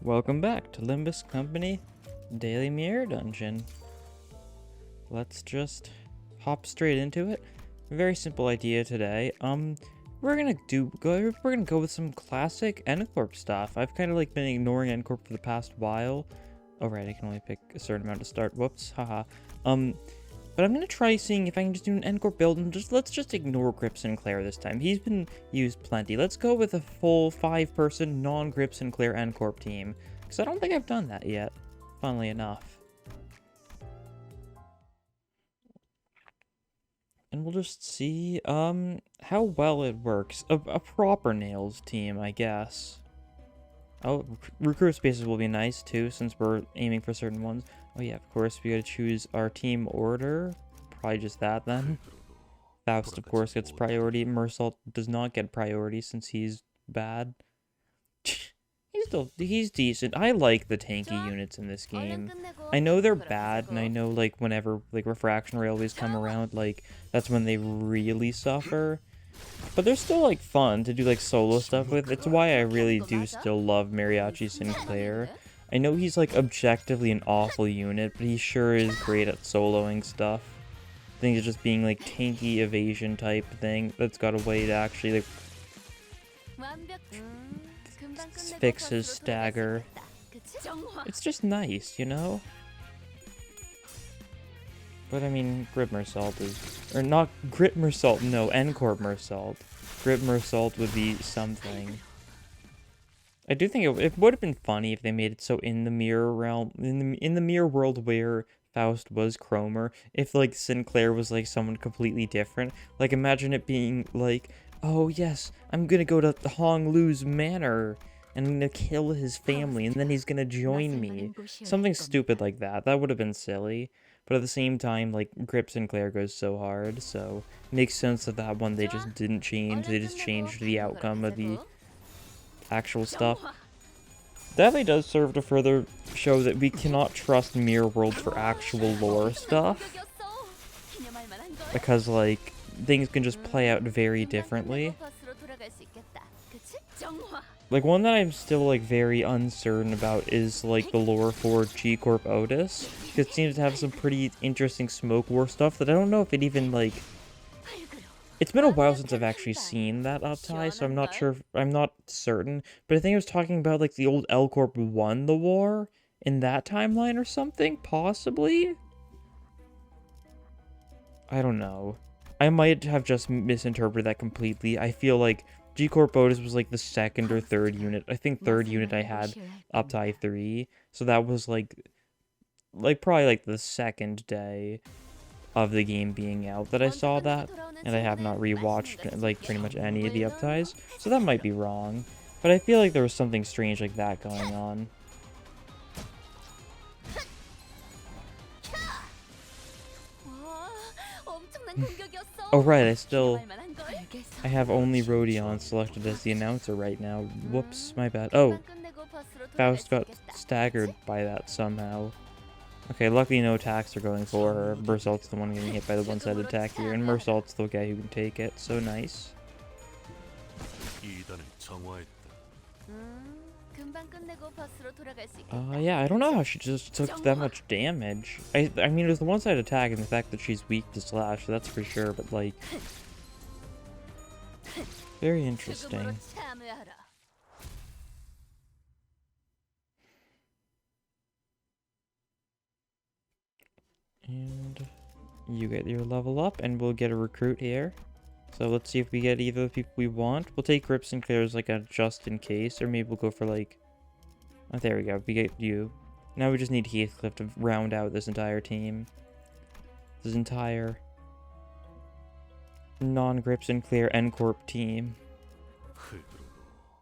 Welcome back to Limbus Company Daily Mirror Dungeon. Let's just hop straight into it. Very simple idea today. We're gonna go with some classic N Corp stuff. I've kind of like been ignoring N Corp for the past while. Oh right, I can only pick a certain amount to start. Whoops, haha. But I'm gonna try seeing if I can just do an N Corp build and let's just ignore Grip Sinclair this time. He's been used plenty. Let's go with a full 5-person non-Grip Sinclair N Corp team, because I don't think I've done that yet, funnily enough. And we'll just see how well it works. A proper Nails team, I guess. Oh, recruit spaces will be nice too, since we're aiming for certain ones. Oh yeah, of course, we gotta choose our team order. Probably just that then. Faust, of course, gets priority. Mersault does not get priority since he's bad. He's decent. I like the tanky units in this game. I know they're bad, and I know like whenever like refraction railways come around, like that's when they really suffer. But they're still like fun to do like solo stuff with. It's why I really do still love Mariachi Sinclair. I know he's like objectively an awful unit, but he sure is great at soloing stuff. I think it's just being like tanky evasion type thing that's got a way to actually like fix his stagger. It's just nice, you know? But I mean, Grip Mersault is... Or not Grip Mersault, no, N Corp Mersault. Grip Mersault would be something. I do think it would have been funny if they made it so in the mirror realm, in the mirror world where Faust was Chromer, if like Sinclair was like someone completely different. Like imagine it being like, oh yes, I'm gonna go to Hong Lu's manor and I'm gonna kill his family and then he's gonna join me. Something stupid like that. That would have been silly. But at the same time, like, Grip Sinclair goes so hard, so it makes sense that that one they just didn't change. They just changed the outcome of the actual stuff. Definitely does serve to further show that we cannot trust Mirror World for actual lore stuff. Because, like, things can just play out very differently. Like, one that I'm still, like, very uncertain about is, like, the lore for G Corp Otis. It seems to have some pretty interesting Smoke War stuff that I don't know if it even, like... It's been a while since I've actually seen that uptie, so I'm not sure, I'm not certain. But I think I was talking about, like, the old L Corp won the war in that timeline or something, possibly? I don't know. I might have just misinterpreted that completely. I feel like G Corp Otis was like the second or third unit. I think third unit I had up to I3. So that was like probably like the second day of the game being out that I saw that. And I have not rewatched like pretty much any of the upties. So that might be wrong. But I feel like there was something strange like that going on. Oh right, I have only Rodion selected as the announcer right now. Whoops, my bad. Oh, Faust got staggered by that somehow. Okay, luckily no attacks are going for her. Mersault's the one getting hit by the one-sided attack here, and Mersault's the guy who can take it, so nice. Yeah, I don't know how she just took that much damage. I mean, it was the one-sided attack and the fact that she's weak to slash, that's for sure, but like... Very interesting. And you get your level up, and we'll get a recruit here. So let's see if we get either of the people we want. We'll take Grip Sinclair as like a just in case, or maybe we'll go for like... Oh, there we go. We get you. Now we just need Heathcliff to round out this entire team. This entire non-Grip Sinclair N Corp team.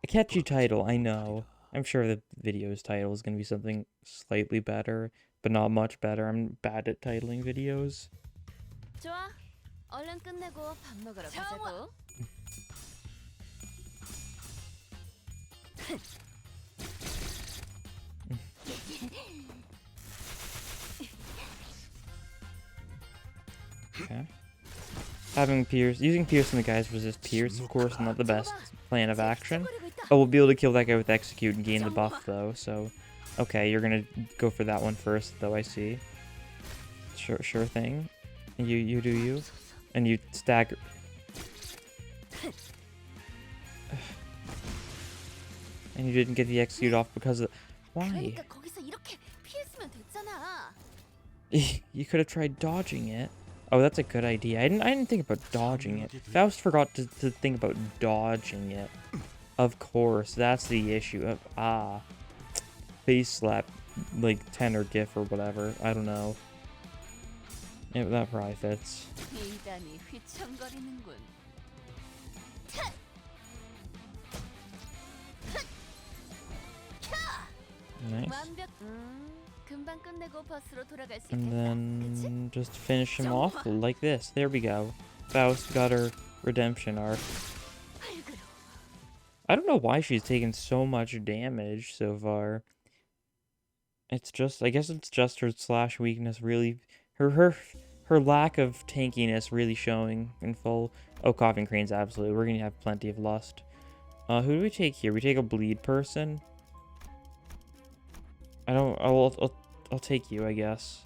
A catchy title, I know. I'm sure the video's title is going to be something slightly better, but not much better. I'm bad at titling videos. Okay. Using Pierce and the guys resist Pierce, of course, not the best plan of action. Oh, we'll be able to kill that guy with execute and gain the buff though. So, okay, you're gonna go for that one first, though. I see. Sure thing. You do you, and you stagger. And you didn't get the execute off because of... Why? You could have tried dodging it. Oh, that's a good idea. I didn't think about dodging it. Faust forgot to think about dodging it. Of course, that's the issue. Face slap, like 10 or GIF or whatever. I don't know. Yeah, that probably fits. Nice. And then just finish him off like this. There we go. Faust got her redemption arc. I don't know why she's taken so much damage so far. It's just, I guess it's just her slash weakness really, her lack of tankiness really showing in full. Oh, Coughing Crane's absolutely. We're gonna have plenty of lust. Who do we take here? We take a bleed person. I'll take you, I guess.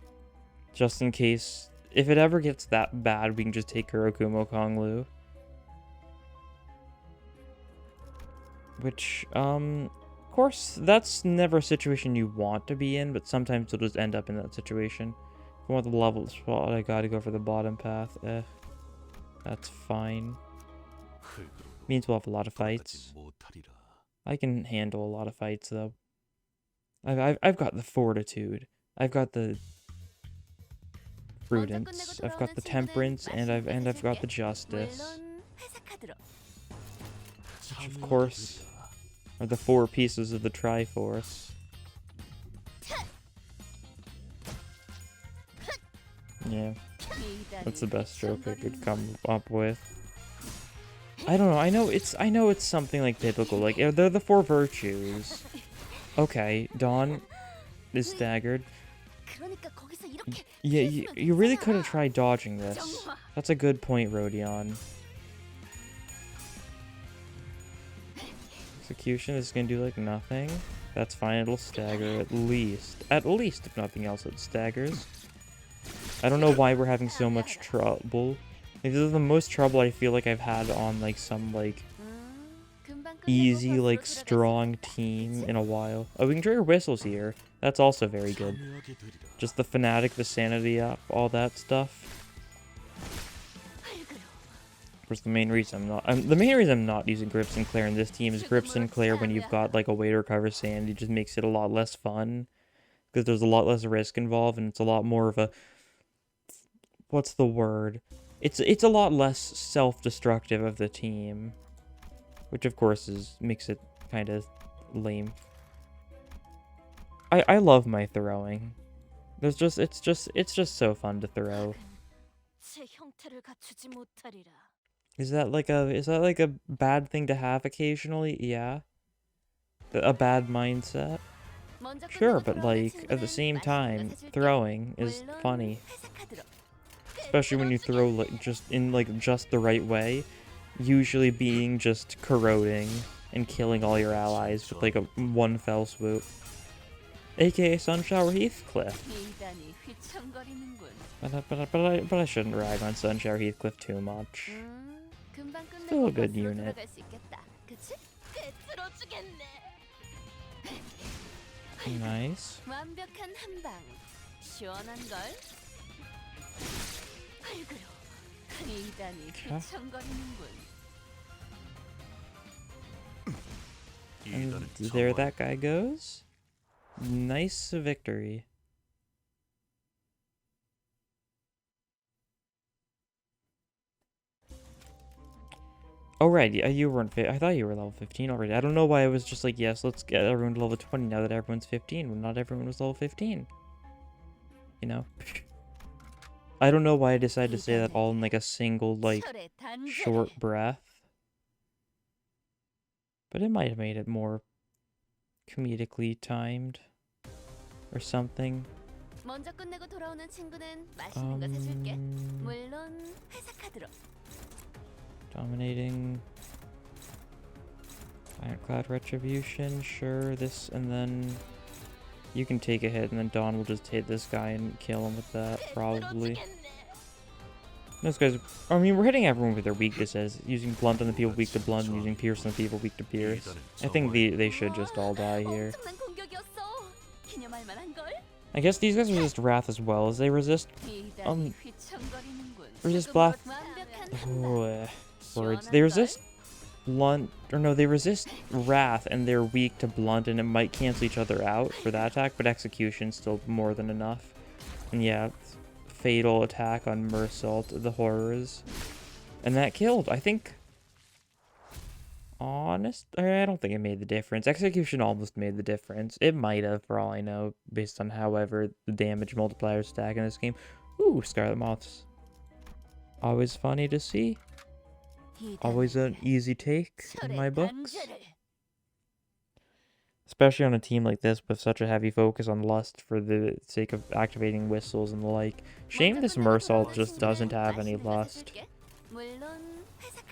Just in case. If it ever gets that bad, we can just take Kurokumo Konglu. Which, of course, that's never a situation you want to be in, but sometimes you'll just end up in that situation. If I want the level spot, I gotta go for the bottom path. That's fine. Means we'll have a lot of fights. I can handle a lot of fights, though. I've got the fortitude. I've got the prudence. I've got the temperance, and I've got the justice. Which, of course, are the 4 pieces of the Triforce. Yeah, that's the best joke I could come up with. I don't know. I know it's something like biblical. Like they're the 4 virtues. Okay, Dawn is staggered. Yeah, you really could have tried dodging this. That's a good point, Rodion. Execution is gonna do like nothing. That's fine, it'll stagger at least. At least, if nothing else, it staggers. I don't know why we're having so much trouble. Like, this is the most trouble I feel like I've had on like some like easy, like strong team in a while. Oh, we can trigger whistles here. That's also very good. Just the fanatic, the sanity up, all that stuff. Of course, the main reason I'm not using Grip Sinclair in this team is Grip Sinclair when you've got like a way to recover sanity just makes it a lot less fun because there's a lot less risk involved and it's a lot more of a what's the word? It's a lot less self-destructive of the team, which of course makes it kind of lame. I love my throwing. It's just so fun to throw. Is that like a bad thing to have occasionally? Yeah. A bad mindset? Sure, but like at the same time, throwing is funny. Especially when you throw like just the right way. Usually being just corroding and killing all your allies with like a one fell swoop. AKA Sunshower Heathcliff. But I shouldn't rag on Sunshower Heathcliff too much. Still a good unit. Nice. And there that guy goes. Nice victory. Oh, right, yeah, you weren't I thought you were level 15 already. I don't know why I was just like, yes, let's get everyone to level 20 now that everyone's 15 when not everyone was level 15. You know? I don't know why I decided to say that all in like a single, like, short breath. But it might have made it more comedically timed. Or something. Dominating. Ironclad Retribution, sure. This, and then you can take a hit, and then Dawn will just hit this guy and kill him with that, probably. Those guys, I mean, we're hitting everyone with their weaknesses. Using Blunt on the people weak to Blunt, and using Pierce on the people weak to Pierce. I think they should just all die here. I guess these guys resist Wrath as well, as they resist, resist Blast. Words. They resist Blunt, or no, they resist Wrath, and they're weak to Blunt, and it might cancel each other out for that attack, but Execution's still more than enough. And yeah, fatal attack on Mersault, the horrors. And that killed, I think. I don't think it made the difference. Execution almost made the difference. It might have, for all I know, based on however the damage multipliers stack in this game. Ooh, Scarlet Moths. Always funny to see. Always an easy take in my books. Especially on a team like this with such a heavy focus on lust for the sake of activating whistles and the like. Shame this Mersault just doesn't have any lust.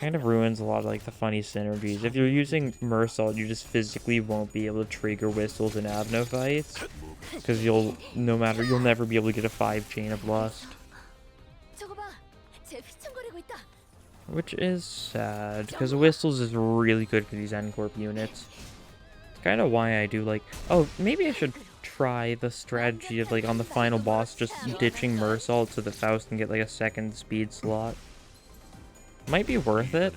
Kind of ruins a lot of like the funny synergies. If you're using Mersault, you just physically won't be able to trigger whistles in Avno fights. Because you'll never be able to get a 5 chain of lust. Which is sad, because Whistles is really good for these N Corp units. It's kind of why I do like... Oh, maybe I should try the strategy of, like, on the final boss, just ditching Mersault to the Faust and get, like, a second speed slot. Might be worth it.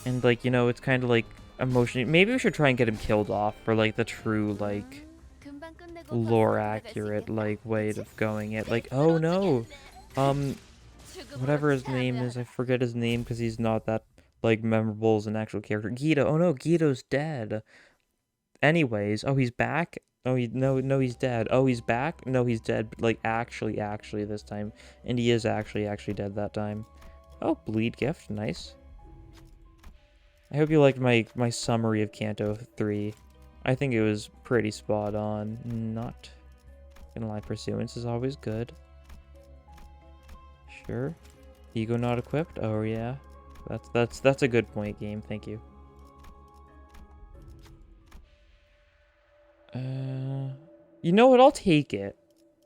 And, like, you know, it's kind of, like, emotionally... Maybe we should try and get him killed off for, like, the true, like, lore-accurate, like, way of going it. Like, oh, no! Whatever his name is, I forget his name because he's not that, like, memorable as an actual character. Guido. Oh no, Guido's dead. Anyways, oh, he's back? Oh, no, he's dead. Oh, he's back? No, he's dead. But, like, actually this time. And he is actually dead that time. Oh, bleed gift. Nice. I hope you liked my summary of Canto 3. I think it was pretty spot on. Not gonna lie, Pursuance is always good. Sure. Ego not equipped? Oh yeah. That's a good point, game. Thank you. You know what? I'll take it.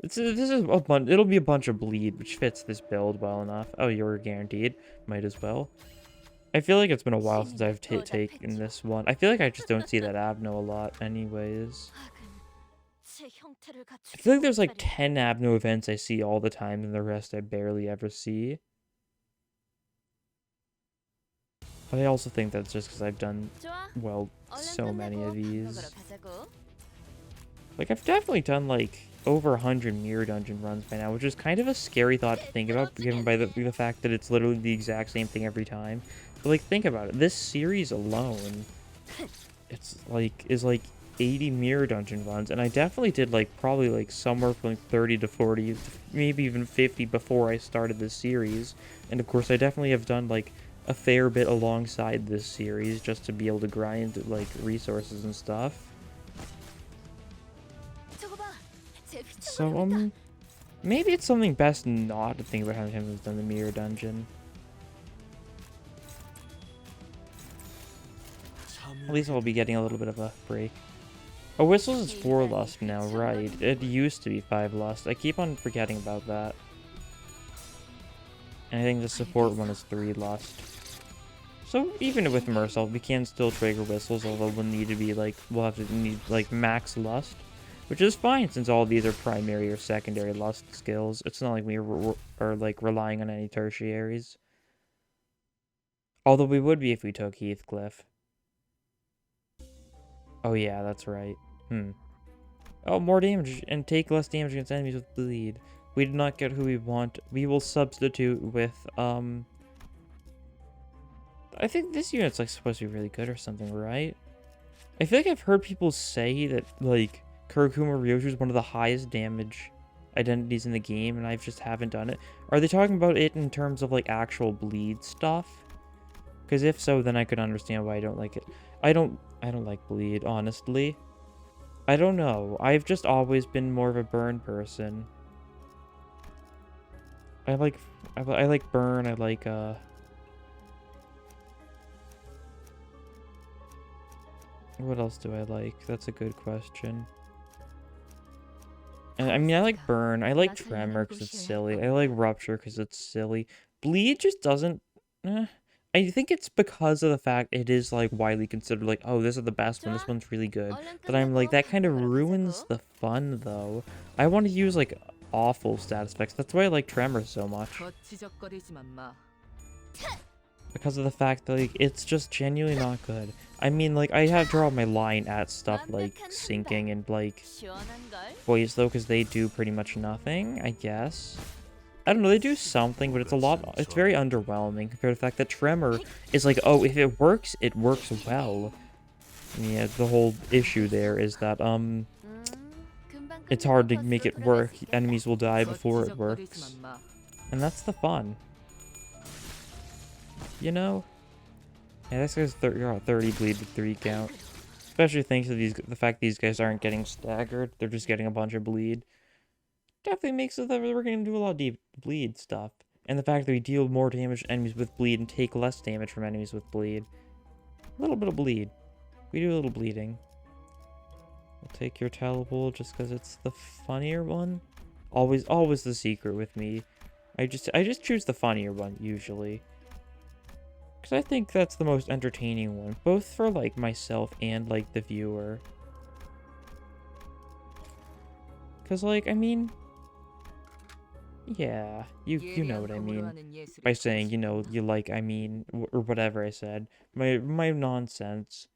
This is a bunch. It'll be a bunch of bleed, which fits this build well enough. Oh, you're guaranteed. Might as well. I feel like it's been a while since I've taken this one. I feel like I just don't see that Avno a lot anyways. I feel like there's like 10 Avno events I see all the time, and the rest I barely ever see. But I also think that's just because I've done, well, so many of these. Like, I've definitely done, like, over 100 Mirror Dungeon runs by now, which is kind of a scary thought to think about, given by the fact that it's literally the exact same thing every time. But, like, think about it. This series alone, is like 80 Mirror Dungeon runs, and I definitely did, like, probably, like, somewhere from like 30 to 40, maybe even 50 before I started this series. And, of course, I definitely have done, like, a fair bit alongside this series just to be able to grind, like, resources and stuff. So, maybe it's something best not to think about having him who's done the Mirror Dungeon. At least I'll be getting a little bit of a break. Oh, Whistles is 4 lust now, right. It used to be 5 lust. I keep on forgetting about that. And I think the support one is 3 lust. So even with Mersault, we can still trigger Whistles, although we'll need to be like, we'll have to need like max lust. Which is fine, since all these are primary or secondary lust skills. It's not like we are like relying on any tertiaries. Although we would be if we took Heathcliff. Oh yeah, that's right. Oh, more damage, and take less damage against enemies with bleed. We did not get who we want. We will substitute with, I think this unit's, like, supposed to be really good or something, right? I feel like I've heard people say that, like, Kurokuma Ryoshu is one of the highest damage identities in the game, and I just haven't done it. Are they talking about it in terms of, like, actual bleed stuff? Because if so, then I could understand why I don't like it. I don't like bleed, honestly. I don't know. I've just always been more of a burn person. I like burn. I like What else do I like? That's a good question. I mean, I like Burn. I like Tremor because it's silly. I like Rupture because it's silly. Bleed just doesn't... I think it's because of the fact it is, like, widely considered, like, oh, this is the best one, this one's really good. But I'm like, that kind of ruins the fun, though. I want to use, like, awful status effects. That's why I like Tremor so much. Because of the fact that, like, it's just genuinely not good. I mean, like, I have drawn my line at stuff like Sinking and, like, Boys, though, because they do pretty much nothing, I guess. I don't know, they do something, but it's very underwhelming compared to the fact that Tremor is like, oh, if it works well. Yeah, the whole issue there is that, it's hard to make it work. Enemies will die before it works. And that's the fun. You know? Yeah, this guy's 30 bleed with 3 count. Especially thanks to the fact these guys aren't getting staggered. They're just getting a bunch of bleed. Definitely makes it that we're going to do a lot of deep bleed stuff. And the fact that we deal more damage to enemies with bleed and take less damage from enemies with bleed. A little bit of bleed. We do a little bleeding. We'll take your Teleport just because it's the funnier one. Always the secret with me. I just choose the funnier one, usually. Because I think that's the most entertaining one. Both for, like, myself and, like, the viewer. Because, like, I mean... Yeah, you know what I mean. By saying, you know, you like, I mean, or whatever I said. My nonsense.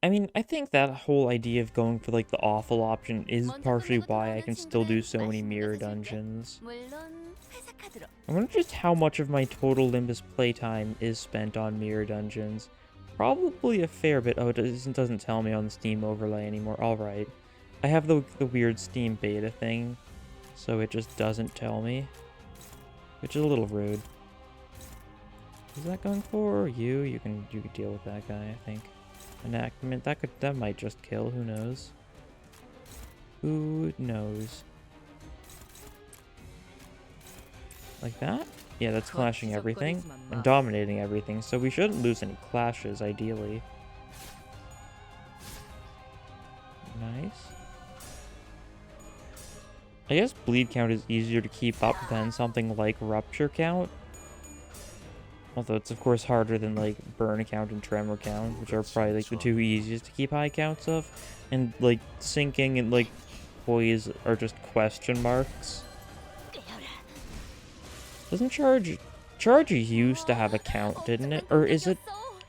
I mean, I think that whole idea of going for, like, the awful option is partially why I can still do so many mirror dungeons. I wonder just how much of my total Limbus playtime is spent on mirror dungeons. Probably a fair bit. Oh, it doesn't tell me on the Steam overlay anymore. Alright. I have the weird Steam beta thing, so it just doesn't tell me. Which is a little rude. Is that going for you? You can deal with that guy, I think. Enactment, that might just kill, who knows? Who knows? Like that? Yeah, that's clashing everything and dominating everything, so we shouldn't lose any clashes, ideally. Nice. I guess bleed count is easier to keep up than something like rupture count. Although it's of course harder than like burn count and tremor count, which are probably like the 2 easiest to keep high counts of. And like sinking and like poise are just question marks. Doesn't Charge used to have a count, didn't it? Or is it...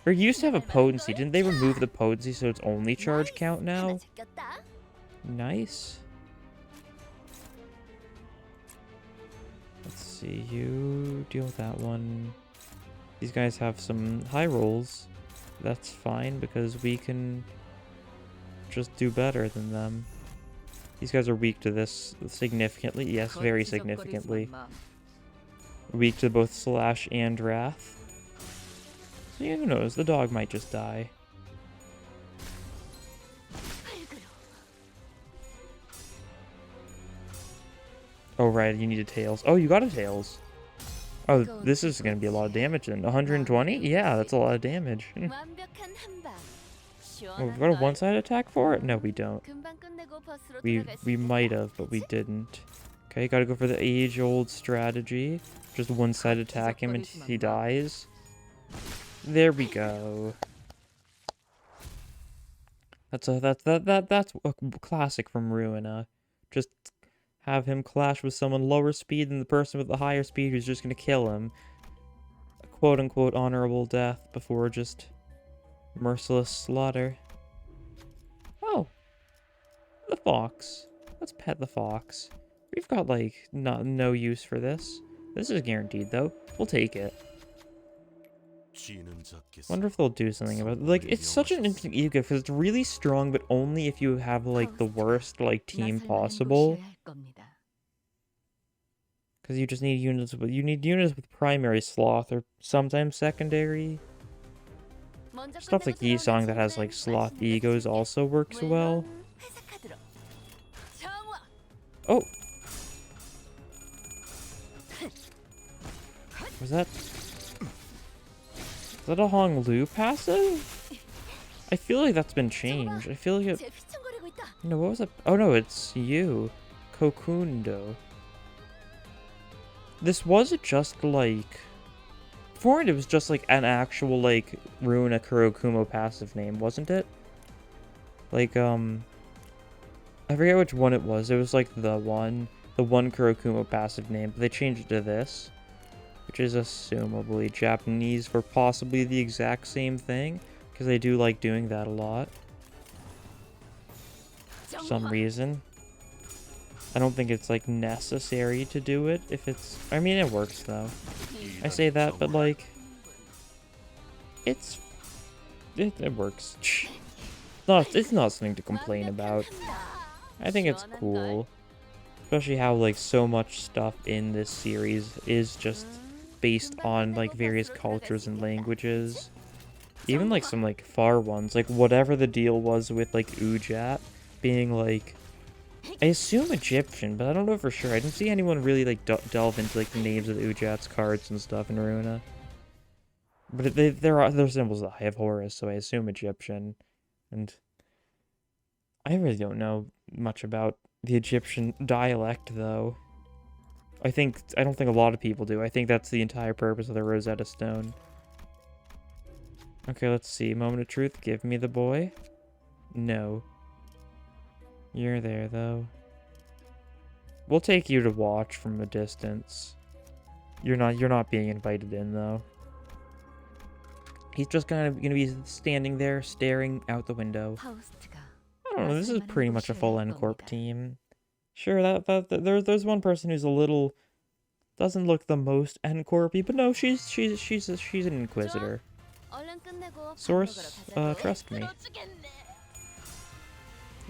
Or used to have a potency. Didn't they remove the potency so it's only charge count now? Nice. Let's see, you deal with that one. These guys have some high rolls. That's fine because we can just do better than them. These guys are weak to this significantly. Yes, very significantly. Weak to both Slash and Wrath. So yeah, who knows? The dog might just die. Oh, right, you need a Tails. Oh, you got a Tails. Oh, this is going to be a lot of damage then. 120? Yeah, that's a lot of damage. Oh, we've got a one-side attack for it? No, we don't. We might have, but we didn't. Okay, gotta go for the age-old strategy. Just one-side attack him until he dies. There we go. That's a classic from Ruina. Just have him clash with someone lower speed than the person with the higher speed who's just gonna kill him. A quote-unquote honorable death before just merciless slaughter. Oh, the fox. Let's pet the fox. We've got like no use for this. This is guaranteed though. We'll take it. Wonder if they'll do something about it. Like, it's such an interesting ego because it's really strong, but only if you have like the worst like team possible. Because you just need units with primary sloth or sometimes secondary. Stuff like Yi-Song that has like sloth egos also works well. Oh! Was that a Hong Lu passive? I feel like that's been changed. I feel like it... No, what was it? Oh no, it's you. Kokundo. This wasn't just like... Before it was just like an actual like Runa Kurokumo passive name, wasn't it? Like, I forget which one it was. It was like the one Kurokumo passive name, but they changed it to this, which is assumably Japanese for possibly the exact same thing, because they do like doing that a lot. For some reason. I don't think it's like necessary to do it if it's... I mean, it works though. I say that, but like... It works. It's not something to complain about. I think it's cool. Especially how like so much stuff in this series is just based on like various cultures and languages. Even like some like far ones, like whatever the deal was with like Ujat being like, I assume Egyptian, but I don't know for sure. I didn't see anyone really like delve into like the names of the Ujat's cards and stuff in Runa. But they're symbols of the Eye of Horus, so I assume Egyptian. And I really don't know much about the Egyptian dialect, though. I don't think a lot of people do. I think that's the entire purpose of the Rosetta Stone. Okay, let's see. Moment of truth. Give me the boy. No. You're there, though. We'll take you to watch from a distance. You're not being invited in, though. He's just gonna be standing there, staring out the window. I don't know, this is pretty much a full N Corp team. Sure, there's one person who's a little... doesn't look the most N Corpy, but no, she's an Inquisitor. Source, trust me.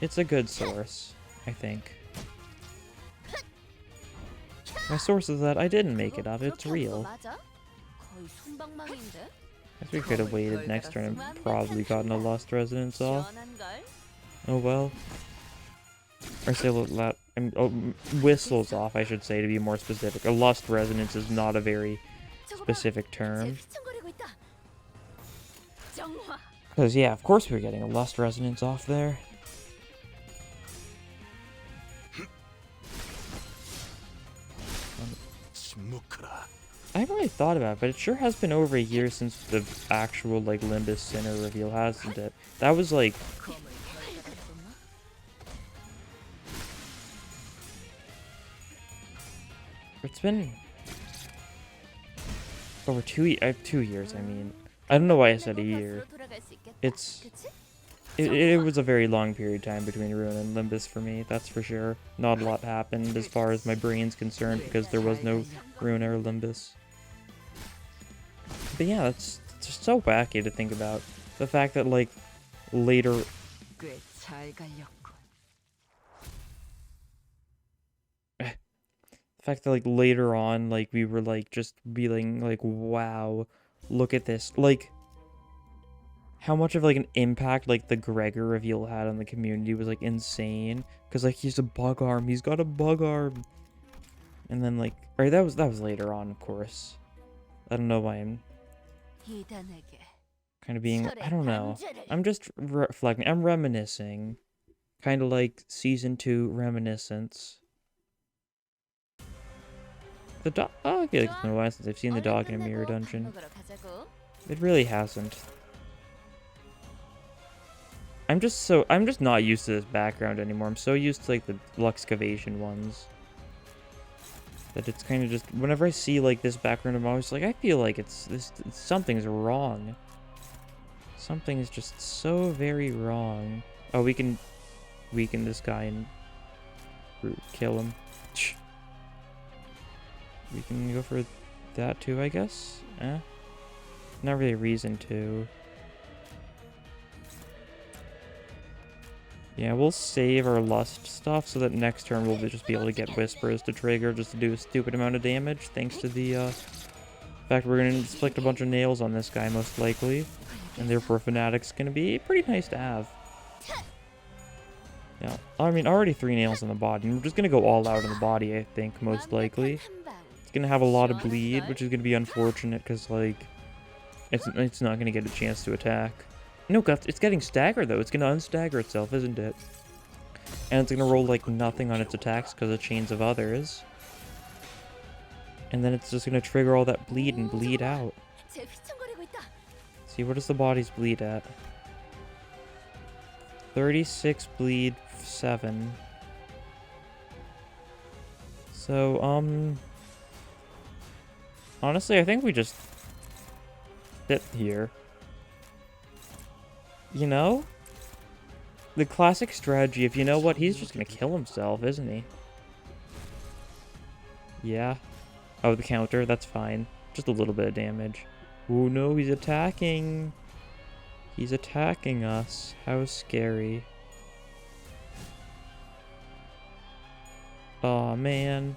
It's a good source, I think. My source is that I didn't make it up, it's real. I guess we could have waited next turn and probably gotten a Lust Resonance off. Oh well. Or say that... whistles off, I should say, to be more specific. A Lust Resonance is not a very specific term. Because, yeah, of course we were getting a Lust Resonance off there. I haven't really thought about it, but it sure has been over a year since the actual, like, Limbus Sinner reveal, hasn't it? That was, like... It's been... over 2 years, I mean. I don't know why I said a year. It was a very long period of time between Ruin and Limbus for me, that's for sure. Not a lot happened as far as my brain's concerned because there was no Ruin or Limbus. But yeah, that's just so wacky to think about. The fact that, like, later... The fact that, like, later on, like, we were, like, just feeling, like, wow, look at this. Like, how much of, like, an impact, like, the Gregor reveal had on the community was, like, insane. Because, like, he's a bug arm. He's got a bug arm. And then, like, or that was later on, of course. I don't know why I'm kind of being, I don't know. I'm just reflecting. I'm reminiscing. Kind of like Season 2 Reminiscence. The dog, oh, I feel like it's been a while since I've seen the dog in a mirror dungeon. It really hasn't. I'm just not used to this background anymore. I'm so used to, like, the Luxcavation ones. That it's kind of just, whenever I see, like, this background, I'm always like, I feel like something's wrong. Something's just so very wrong. Oh, we can weaken this guy and kill him. We can go for that too, I guess? Not really a reason to. Yeah, we'll save our Lust stuff so that next turn we'll just be able to get Whispers to trigger just to do a stupid amount of damage, thanks to the fact we're going to inflict a bunch of nails on this guy, most likely. And therefore Fanatic's going to be pretty nice to have. Yeah, I mean, already 3 nails on the body, and we're just going to go all out on the body, I think, most likely. It's going to have a lot of bleed, which is going to be unfortunate, because, like, it's not going to get a chance to attack. No, it's getting staggered, though. It's going to unstagger itself, isn't it? And it's going to roll, like, nothing on its attacks because of chains of others. And then it's just going to trigger all that bleed and bleed out. See, what does the bodies bleed at? 36 bleed 7. So, honestly, I think we just sit here. You know? The classic strategy, if you know what, he's just gonna kill himself, isn't he? Yeah. Oh, the counter, that's fine. Just a little bit of damage. Oh no, he's attacking. He's attacking us. How scary. Aw, man.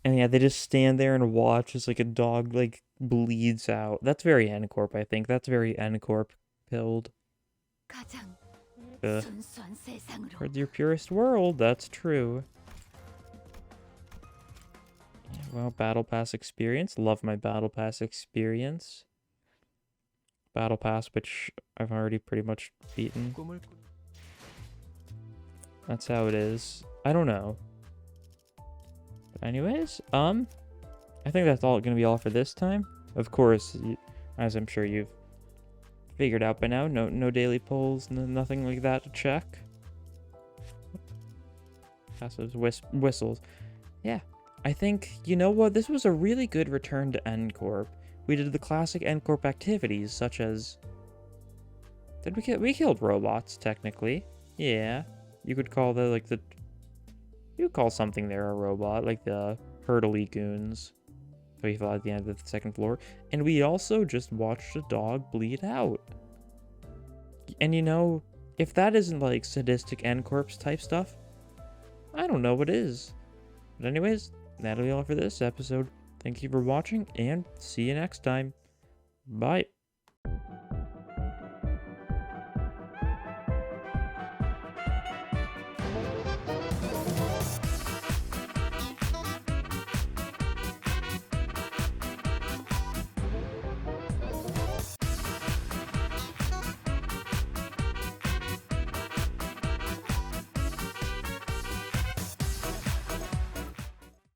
And yeah, they just stand there and watch as like a dog like bleeds out. That's very N Corp, I think. That's very N Corp pilled. Towards your purest world, that's true. Yeah, well, Battle Pass experience. Love my Battle Pass experience. Battle Pass, which I've already pretty much beaten. That's how it is. I don't know. But anyways, I think that's all gonna be all for this time. Of course, as I'm sure you've figured out by now, no daily polls, nothing like that to check. Passive whistles. Yeah, I think, you know what, this was a really good return to N Corp. We did the classic N Corp activities, such as... we killed robots, technically. Yeah. You could call the, like, the... You could call something there a robot, like the Heretics goons. We fell at the end of the second floor. And we also just watched a dog bleed out. And you know, if that isn't, like, sadistic N Corp type stuff, I don't know what is. But anyways, that'll be all for this episode. Thank you for watching, and see you next time. Bye.